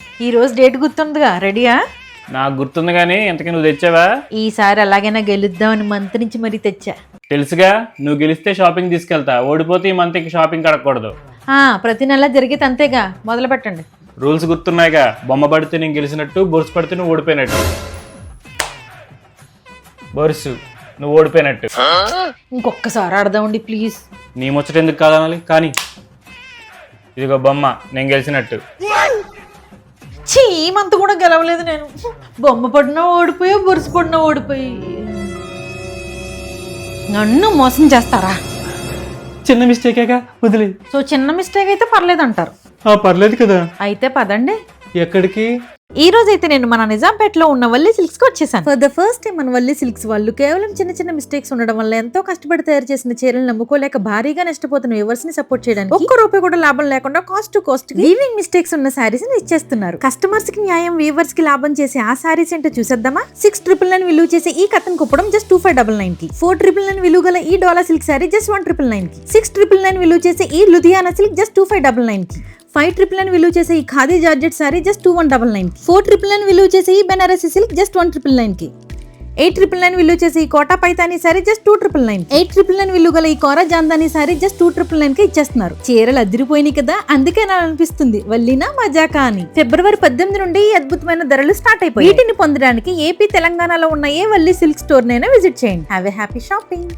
ఈ రోజు డేట్ గుర్తుందిగా, రెడీయా? నాకు గుర్తుంది కానీ ఇంతకీ నువ్వు తెచ్చావా? ఈసారి ఎలాగైనా గెలుద్దామని మంత్ నుంచి మరీ తెచ్చా. తెలుసుగా, నువ్వు గెలిస్తే షాపింగ్ తీసుకెళ్తా, ఓడిపోతే ఈ మంత్కి షాపింగ్ కడగకూడదు. ప్రతి నెల జరిగేది అంతేగా, మొదలు పెట్టండి. రూల్స్ గుర్తున్నాయిగా, బొమ్మ పడితే నేను గెలిచినట్టు, బొరుసు పడితే నువ్వు ఓడిపోయినట్టు. బొరుసు నువ్వు ఓడిపోయినట్టు. ఇంకొకసారి ఆడదామండి ప్లీజ్. నీ ముచ్చట ఎందుకు కాదనాలి కానీ. ఇదిగో బొమ్మ, నేను గెలిచినట్టు. చీ, ఈ మంత్ కూడా గెలవలేదు నేను. బొమ్మ పడినా ఓడిపోయా, బొరుసు పడినా ఓడిపోయి. నన్ను మోసం చేస్తారా? చిన్న మిస్టేకేగా, వదిలే. సో చిన్న మిస్టేక్ అయితే పర్లేదు అంటారు. పర్లేదు కదా. అయితే పదండి. ఎక్కడికి? ఈ రోజు అయితే నేను మన నిజాంపేటలో ఉన్న వల్లి సిల్క్స్ కి వచ్చేసాను. ఫర్ ద ఫస్ట్ టైం మన వల్లి సిల్క్స్ వాళ్ళు కేవలం చిన్న చిన్న మిస్టేక్స్ ఉండడం వల్ల ఎంతో కష్టపడి తయారు చేసిన చీరలు నమ్ముకోలేక భారీగా నష్టపోతున్న వ్యూవర్స్ ని సపోర్ట్ చేయడానికి ఒక్క రూపాయి కూడా లాభం లేకుండా cost to cost weaving mistakes ఉన్న సారీస్ ని ఇచ్చేస్తున్నారు. కస్టమర్స్ కి న్యాయం, వీవర్స్ కి లాభం చేసి ఆ సారీస్ ఏంటో చూసేద్దామా? 6,999 విలువ చేసే ఈ కథన్ కుప్పడం జస్ట్ 2599 కి, 4,999 విలువ గల ఈ డాలర్ సిల్క్ సారీ జస్ట్ 1,999 కి, 6,999 విలువ చేసే ఈ లుధియానా సిల్క్ జస్ట్ 2,599 కి, 5,999 విలువ చేసే ఈ ఖాదీ జార్జెట్ సారీ జస్ట్ 2,199 కి, 4,999 విలువ చేసే ఈ బెనారసి సిల్క్ జస్ట్ 1,999 కి, 8,999 విలువ చేసే ఈ కోటా పైతానీ సారీ జస్ట్ 2,999, 8,999 విలువ గల ఈ కోరా జాందానీ సారీ జస్ట్ 2,999 కి ఇచ్చేస్తున్నారు. చీరలు అదిరిపోయినాయి కదా, అందుకే నాకు అనిపిస్తుంది వల్లీనా మజాకా అని. ఫిబ్రవరి 18 నుండి ఈ అద్భుతమైన ధరలు స్టార్ట్ అయిపోయి. వీటిని పొందడానికి ఏపీ, తెలంగాణలో ఉన్న ఏ వల్లి సిల్క్ స్టోర్ నైనా విజిట్ చేయండి. Have a happy shopping.